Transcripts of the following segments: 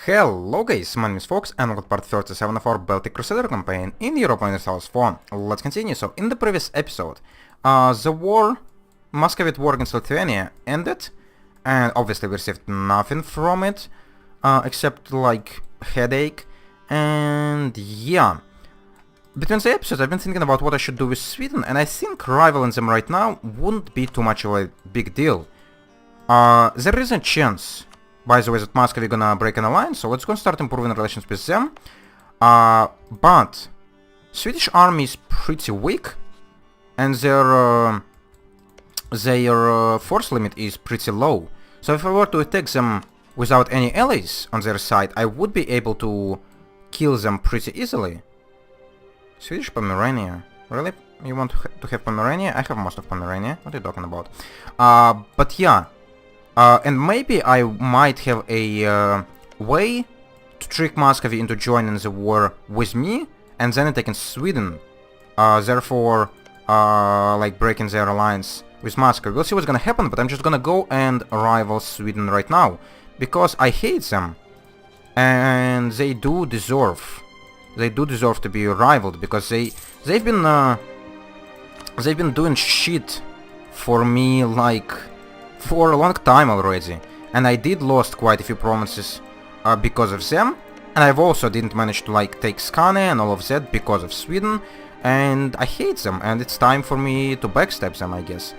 Hello guys, my name is Fox and welcome to part 37 of our Baltic Crusader campaign in Europa Universalis 4. Let's continue. So, in the previous episode, the war, Muscovite war against Lithuania ended, and obviously we received nothing from it, except like headache, and yeah. Between the episodes I've been thinking about what I should do with Sweden, and I think rivaling them right now wouldn't be too much of a big deal. There is a chance, by the way, that Muscovy gonna break an alliance, so let's go and start improving relations with them. But Swedish army is pretty weak, and their force limit is pretty low. So if I were to attack them without any allies on their side, I would be able to kill them pretty easily. Swedish Pomerania. Really? You want to have Pomerania? I have most of Pomerania. What are you talking about? But yeah. And maybe I might have a way to trick Muscovy into joining the war with me, and then attacking Sweden. Therefore, like breaking their alliance with Muscovy. We'll see what's gonna happen, but I'm just gonna go and rival Sweden right now, because I hate them, and they do deserve to be rivaled, because they've been doing shit for me like for a long time already, and I did lost quite a few provinces because of them, and I've also didn't manage to like take Skane and all of that because of Sweden, and I hate them, and it's time for me to backstab them, I guess.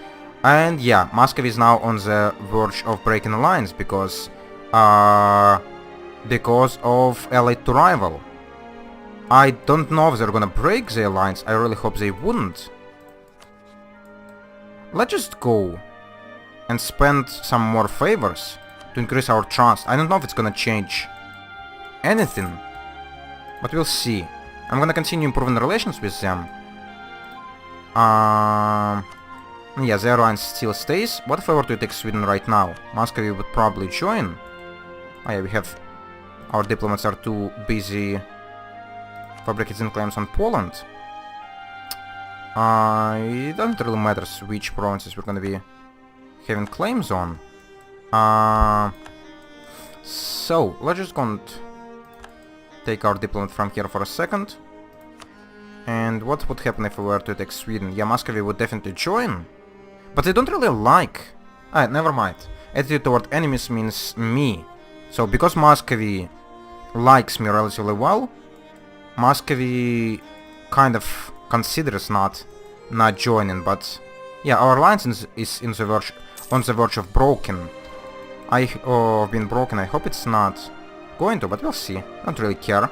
And yeah, Muscovy is now on the verge of breaking alliance because of allied to rival. I don't know if they're gonna break the alliance. I really hope they wouldn't. Let's just go and spend some more favors to increase our trust. I don't know if it's gonna change anything, but we'll see. I'm gonna continue improving the relations with them. Yeah, the alliance still stays. What if I were to take Sweden right now? Muscovy would probably join. Oh yeah, we have... our diplomats are too busy fabricating claims on Poland. It doesn't really matter which provinces we're gonna be having claims on. So, let's just go and take our diplomat from here for a second. And what would happen if we were to attack Sweden? Yeah, Muscovy would definitely join. But they don't really like... never mind. Attitude toward enemies means me. So, because Muscovy likes me relatively well, Muscovy kind of considers not joining, but yeah, our alliance is on the verge of broken. Being broken. I hope it's not going to, but we'll see. Don't really care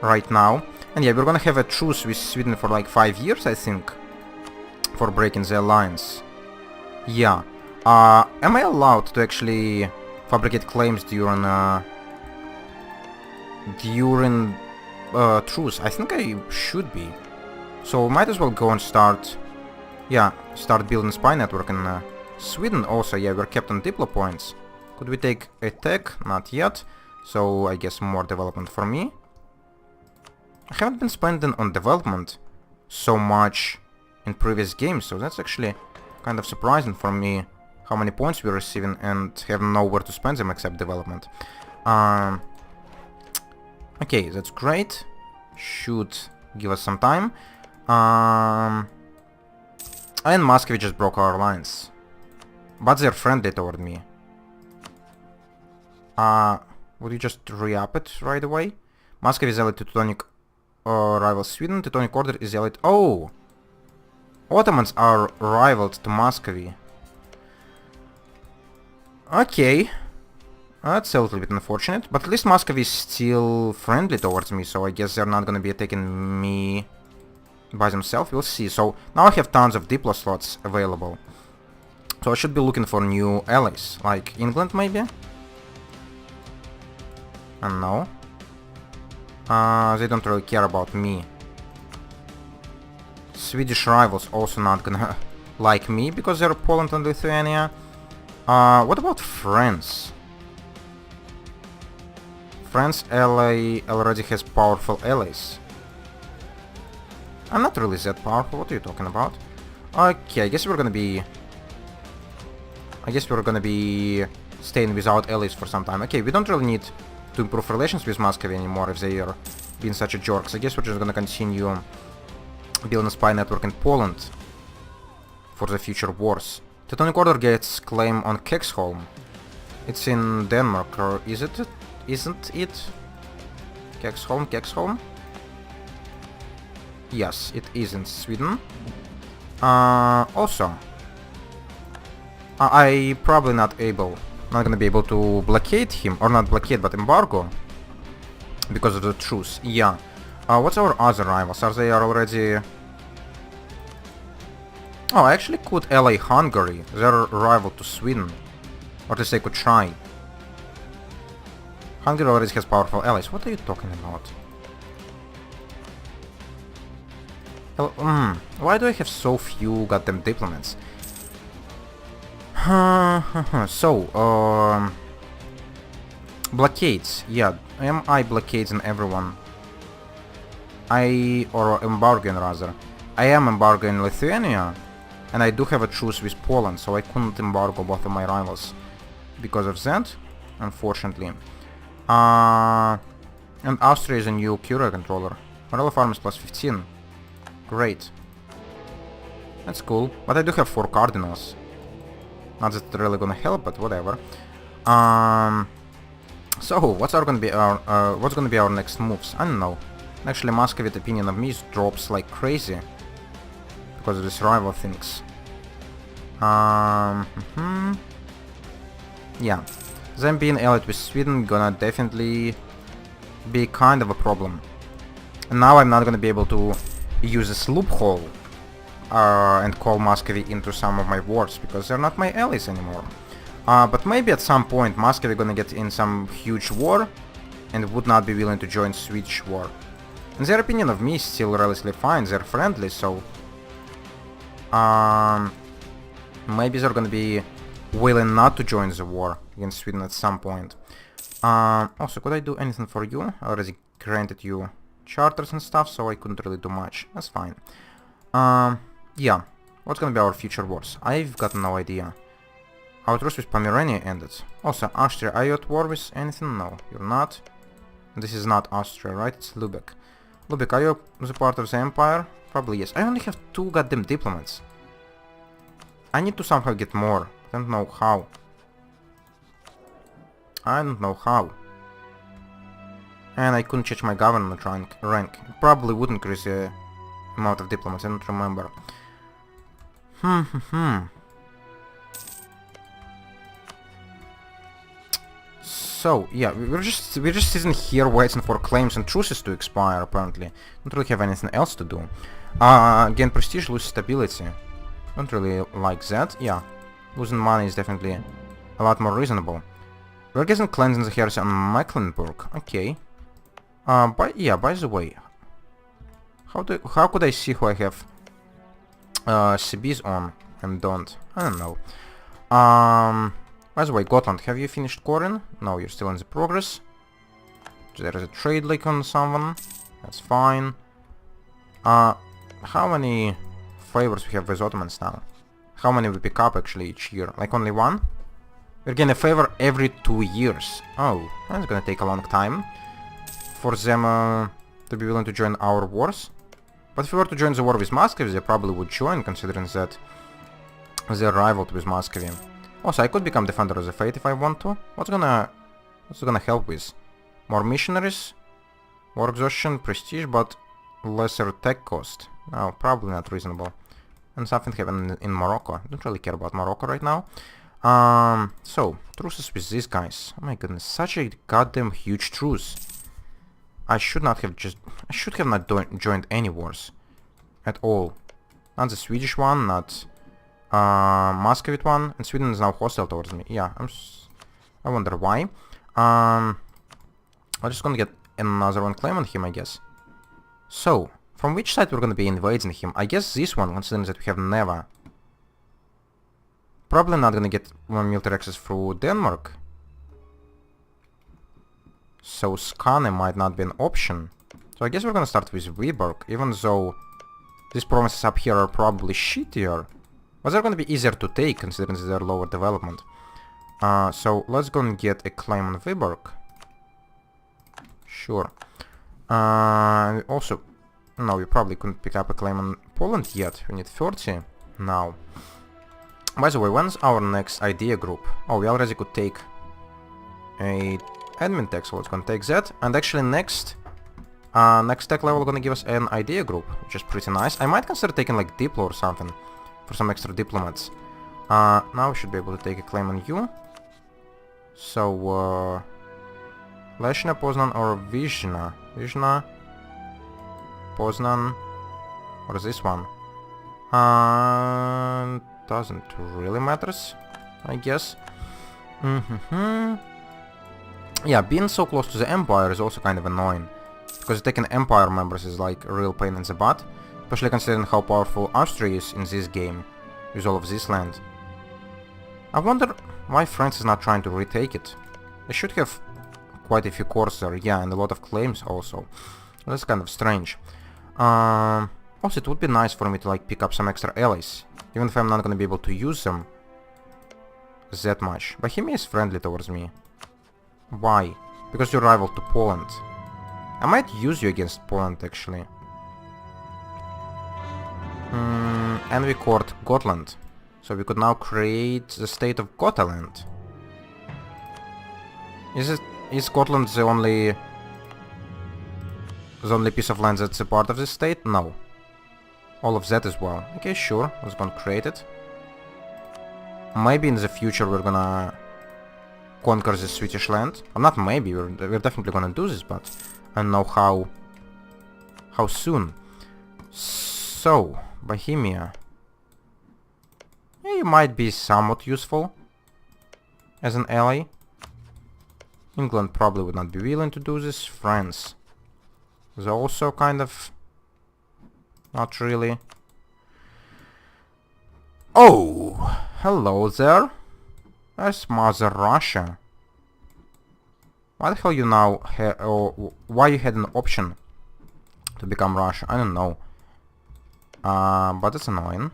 right now. And yeah, we're gonna have a truce with Sweden for like 5 years, I think, for breaking the alliance. Yeah. Am I allowed to actually fabricate claims during truce? I think I should be. So might as well go and start building spy network in Sweden. Also, yeah, we're kept on diplo points. Could we take a tech? Not yet. So I guess more development for me. I haven't been spending on development so much in previous games, so that's actually kind of surprising for me how many points we're receiving and have nowhere to spend them except development. Okay, that's great. Should give us some time. And Muscovy just broke our alliance. But they're friendly toward me. Would you just re-up it right away? Muscovy is allied to Teutonic rival Sweden. Teutonic Order is allied... Oh! Ottomans are rivaled to Muscovy. Okay. That's a little bit unfortunate. But at least Muscovy is still friendly towards me, so I guess they're not gonna be attacking me by themselves. We'll see. So now I have tons of diplo slots available. So I should be looking for new allies, like England maybe? And no. They don't really care about me. Swedish rivals also not gonna like me because they're Poland and Lithuania. What about France? France ally already has powerful allies. I'm not really that powerful. What are you talking about? Okay, I guess we're gonna be staying without allies for some time. Okay, we don't really need to improve relations with Muscovy anymore if they are being such a jerks. I guess we're just gonna continue building a spy network in Poland for the future wars. Teutonic Order gets claim on Kexholm. It's in Denmark, or is it? Isn't it? Kexholm? Yes, it is in Sweden. Also, I probably not gonna be able to blockade him, or not blockade, but embargo, because of the truce. Yeah. What's our other rivals? Are they already... Oh, I actually could ally Hungary, their rival to Sweden. Or at least I could try. Hungary already has powerful allies. What are you talking about? Why do I have so few goddamn diplomats? So, blockades. Yeah, am I blockading everyone? Or embargoing rather. I am embargoing Lithuania, and I do have a truce with Poland, so I couldn't embargo both of my rivals because of that, unfortunately. And Austria is a new curia controller. Morale farm is plus 15. Great. That's cool. But I do have 4 cardinals. Not that it's really gonna help, but whatever. So what's gonna be our next moves? I don't know. Actually, Muscovy's opinion of me drops like crazy because of this rival things. Yeah, them being allied with Sweden gonna definitely be kind of a problem. And now I'm not gonna be able to use this loophole and call Muscovy into some of my wars because they're not my allies anymore. But maybe at some point Muscovy gonna get in some huge war and would not be willing to join Swedish war. And their opinion of me is still relatively fine, they're friendly, so... maybe they're gonna be willing not to join the war against Sweden at some point. Also, could I do anything for you? I already granted you charters and stuff, so I couldn't really do much. That's fine. Yeah. What's gonna be our future wars? I've got no idea. Our truce with Pomerania ended. Also, Austria, are you at war with anything? No, you're not. This is not Austria, right? It's Lubeck. Lubeck, are you the part of the empire? Probably yes. I only have 2 goddamn diplomats. I need to somehow get more. I don't know how. And I couldn't change my government rank. It probably would increase the amount of diplomats, I don't remember. So, yeah, we're just sitting here waiting for claims and truces to expire, apparently. Don't really have anything else to do. Gain prestige, lose stability. Don't really like that. Yeah, losing money is definitely a lot more reasonable. We're getting cleansing the heresy on Mecklenburg. Okay. By the way, how could I see who I have CBs on and don't? I don't know. By the way, Gotland, have you finished Corin? No, you're still in the progress. There is a trade lake on someone. That's fine. How many favors we have with Ottomans now? How many we pick up actually each year? Like only 1? We're getting a favor every 2 years. Oh, that's gonna take a long time for them to be willing to join our wars. But if we were to join the war with Muscovy, they probably would join, considering that they're rivaled with Muscovy. Also, I could become Defender of the Faith if I want to. What's gonna help with? More missionaries, war exhaustion, prestige, but lesser tech cost. No, probably not reasonable. And something happened in Morocco. Don't really care about Morocco right now. So, truces with these guys. Oh my goodness, such a goddamn huge truce. I should not have joined any wars. At all. Not the Swedish one, not Muscovite one, and Sweden is now hostile towards me. Yeah, I wonder why. I'm just gonna get another one claim on him, I guess. So, from which side we're gonna be invading him? I guess this one, considering that we have Neva. Probably not gonna get military access through Denmark. So Skane might not be an option. So I guess we're gonna start with Viborg, even though these provinces up here are probably shittier. But they're gonna be easier to take, considering their lower development. So let's go and get a claim on Viborg. Sure. Also, no, we probably couldn't pick up a claim on Poland yet. We need 30 now. By the way, when's our next idea group? Oh, we already could take a admin tech, so let's gonna take that. And actually next tech level gonna give us an idea group, which is pretty nice. I might consider taking like Diplo or something for some extra diplomats. Now we should be able to take a claim on you. So, Leshna, Poznan, or Vizhna? Vizhna, Poznan, or this one? Doesn't really matters, I guess. Yeah, being so close to the Empire is also kind of annoying, because taking Empire members is like a real pain in the butt, especially considering how powerful Austria is in this game, with all of this land. I wonder why France is not trying to retake it. They should have quite a few cores there, yeah, and a lot of claims also. That's kind of strange. Also, it would be nice for me to like pick up some extra allies, even if I'm not gonna be able to use them that much. Bohemia is friendly towards me. Why? Because you're rival to Poland. I might use you against Poland, actually. And we court Gotland. So we could now create the state of Gotaland. Is Scotland the only piece of land that's a part of this state? No. All of that as well. Okay, sure. Let's go and create it. Maybe in the future we're gonna conquer the Swedish land. Or not maybe, we're definitely gonna do this, but I don't know how soon. So, Bohemia. Yeah, you might be somewhat useful as an ally. England probably would not be willing to do this. France is also kind of not really. Oh, hello there. That's Mother Russia. Why the hell you now why you had an option to become Russia? I don't know. But it's annoying.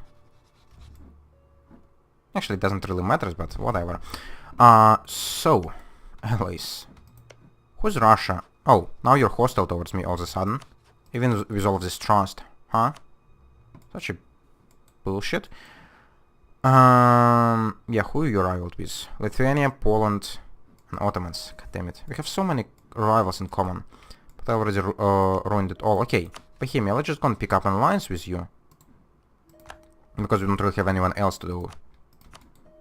Actually, it doesn't really matter, but whatever. So, allies. Who's Russia? Oh, now you're hostile towards me all of a sudden. Even with all of this trust. Huh? Such a bullshit. Yeah, who are you rivaled with? Lithuania, Poland, and Ottomans. God damn it. We have so many rivals in common. But I already ruined it all. Okay, Bohemia, let's just go and pick up an alliance with you. Because we don't really have anyone else to do.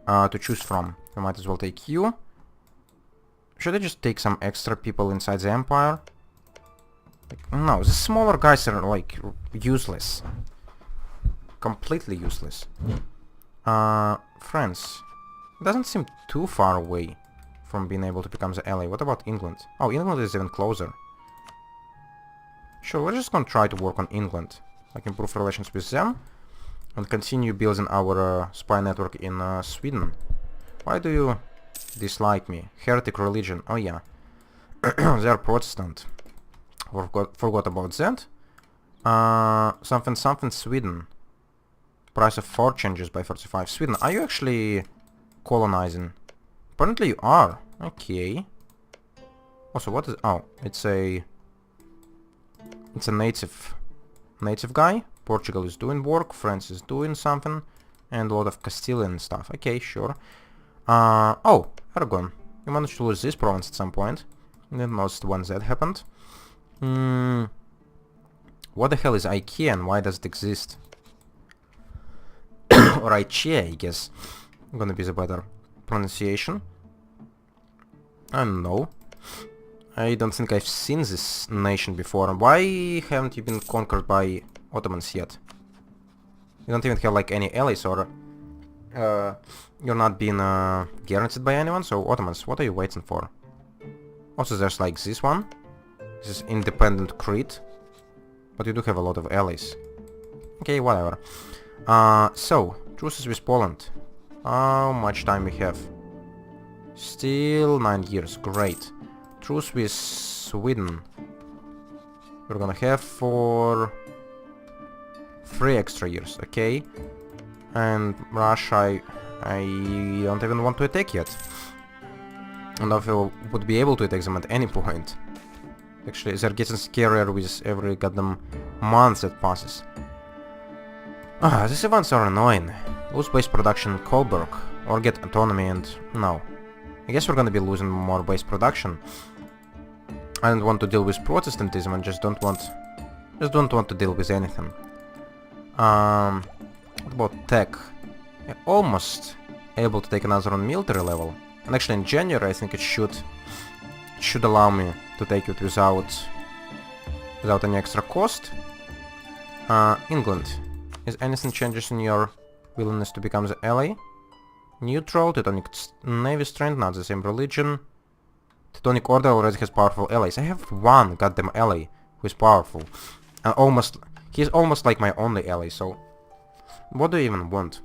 To choose from. We might as well take you. Should I just take some extra people inside the Empire? Like, no, the smaller guys are like useless. Completely useless. France. It doesn't seem too far away from being able to become the ally. What about England? Oh, England is even closer. Sure, we're just gonna try to work on England. Like improve relations with them. And continue building our spy network in Sweden. Why do you dislike me? Heretic religion. Oh yeah. They are Protestant. Forgot about that. Something Sweden. Price of 4 changes by 45. Sweden, are you actually colonizing? Apparently you are. Okay. Also, what is... Oh, it's a native guy. Portugal is doing work, France is doing something, and a lot of Castilian stuff. Okay, sure. Oh, Aragon. You managed to lose this province at some point. Didn't notice when that happened. What the hell is IKEA and why does it exist? Or IKEA, I guess. Gonna be the better pronunciation. I don't know. I don't think I've seen this nation before. Why haven't you been conquered by Ottomans yet? You don't even have like any allies, or you're not being guaranteed by anyone. So Ottomans, what are you waiting for? Also, there's like this one. This is independent Crete, but you do have a lot of allies. Okay, whatever. So truces with Poland. How much time we have? Still 9 years. Great. Truce with Sweden. We're gonna have for 3 extra years, okay? And Russia, I don't even want to attack yet. I don't know if I would be able to attack them at any point. Actually, they're getting scarier with every goddamn month that passes. Ah, these events are annoying. Lose base production in Kolberg, or get autonomy and... no. I guess we're gonna be losing more base production. I don't want to deal with Protestantism and just don't want to deal with anything. What about tech? I'm almost able to take another on military level. And actually in January I think it should allow me to take it without any extra cost. England. Is anything changes in your willingness to become the ally? Neutral, Teutonic Navy strength, not the same religion. Teutonic Order already has powerful allies. I have one goddamn ally who is powerful. He's almost like my only ally, so... what do you even want?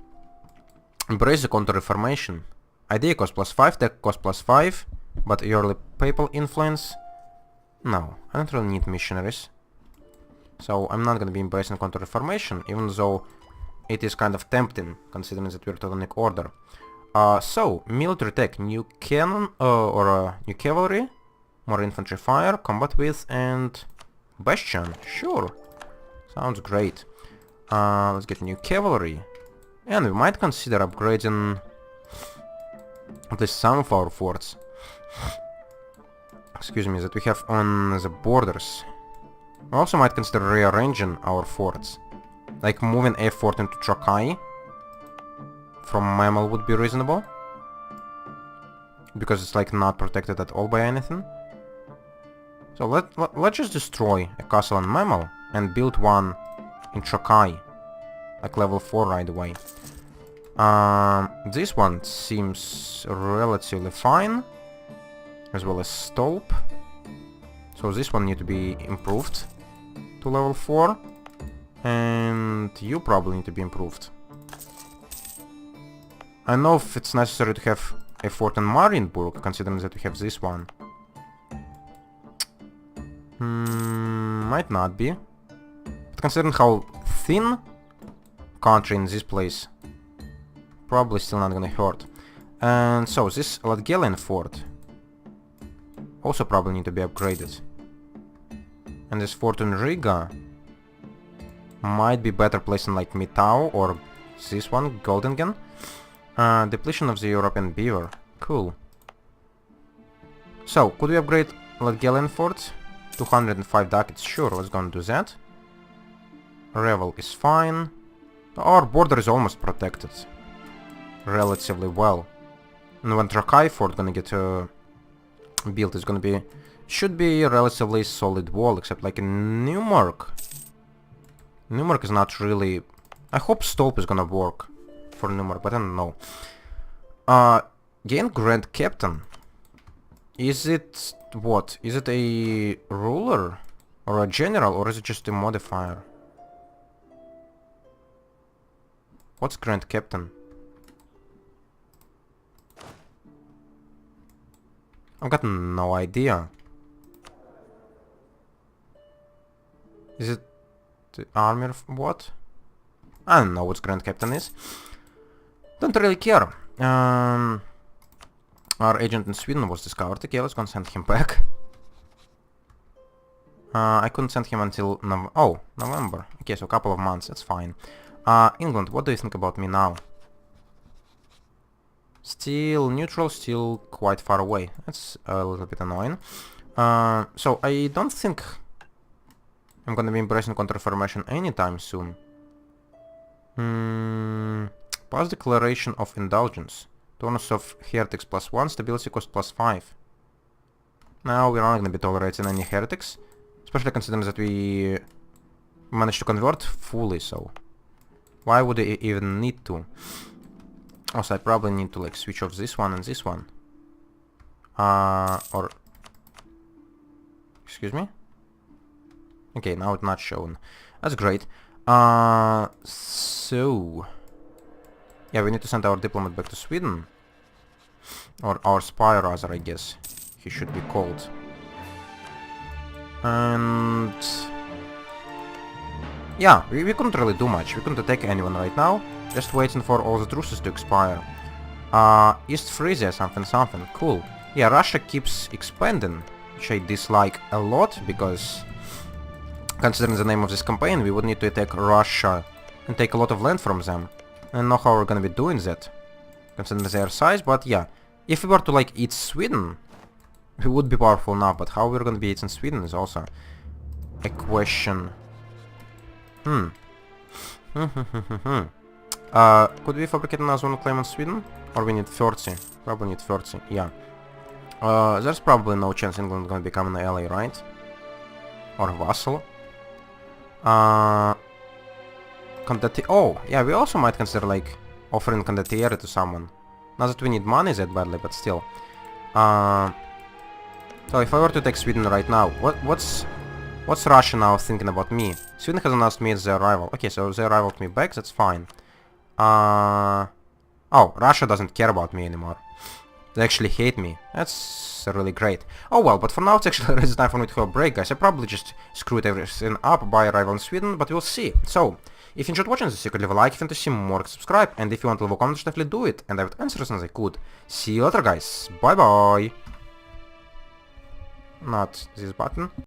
Embrace the Counter-Reformation. Idea cost +5, tech cost +5, but early papal influence? No, I don't really need missionaries. So I'm not gonna be embracing Counter-Reformation, even though it is kind of tempting, considering that we're Teutonic Order. So, military tech, new cannon, new cavalry, more infantry fire, combat width, and bastion, sure. Sounds great. Let's get new cavalry. And we might consider upgrading at least some of our forts. Excuse me, that we have on the borders. We also might consider rearranging our forts. Like moving a fort into Trakai from Mammal would be reasonable. Because it's like not protected at all by anything. So let's just destroy a castle in Mammal and build one in Trakai. Like level 4 right away. This one seems relatively fine. As well as Stolp. So this one need to be improved to level 4. And you probably need to be improved. I don't know if it's necessary to have a fort in Marienburg, considering that we have this one. Might not be. But considering how thin country in this place, probably still not gonna hurt. And so this Latgalian fort also probably need to be upgraded. And this fort in Riga might be better placed in like Mitau or this one, Goldingen. Depletion of the European beaver. Cool. So, could we upgrade Latgalian fort? 205 ducats, sure, let's go and do that. Revel is fine. Our border is almost protected. Relatively well. And when Trakai fort gonna get built, it's gonna be... should be a relatively solid wall, except like in Newmark. Newmark is not really... I hope Stolp is gonna work for Newmark, but I don't know. Gain Grand Captain. Is it... what? Is it a ruler? Or a general? Or is it just a modifier? What's Grand Captain? I've got no idea. Is it the army of what? I don't know what Grand Captain is. Don't really care. Our agent in Sweden was discovered. Okay, let's go and send him back. I couldn't send him until November. Okay, so a couple of months, that's fine. England, what do you think about me now? Still neutral, still quite far away. That's a little bit annoying. So I don't think I'm gonna be embracing Counter-Reformation anytime soon. Pass Declaration of Indulgence. Tonus of heretics +1, stability cost +5. Now we're not gonna be tolerating any heretics. Especially considering that we managed to convert fully, so... why would I even need to? Also, I probably need to like switch off this one and this one. Or... excuse me? Okay, now it's not shown. That's great. So... yeah, we need to send our diplomat back to Sweden. Or our spy, rather, I guess. He should be called. And... yeah, we couldn't really do much. We couldn't attack anyone right now. Just waiting for all the truces to expire. East Frisia, something. Cool. Yeah, Russia keeps expanding. which I dislike a lot, because considering the name of this campaign, we would need to attack Russia and take a lot of land from them. I don't know how we're gonna be doing that, considering their size, but yeah. If we were to, like, eat Sweden, we would be powerful now, but how we're gonna be eating Sweden is also a question. Could we fabricate another one claim on Sweden? Or we need 30? Probably need 30, yeah. There's probably no chance England gonna become an ally, right? Or a vassal. Oh, yeah, we also might consider, like, offering condottieri to someone. Not that we need money that badly, but still. So if I were to take Sweden right now, what's Russia now thinking about me? Sweden has announced me as their rival. Okay, so they rivaled me back, that's fine. Oh, Russia doesn't care about me anymore. They actually hate me. That's really great. Oh well, but for now it's actually it's time for me to have a break, guys. I probably just screwed everything up by arrival in Sweden, but we'll see. So, if you enjoyed watching this, you could leave a like. If you want to see more, subscribe. And if you want to leave a comment, definitely do it. And I would answer as soon as I could. See you later, guys. Bye bye. Not this button.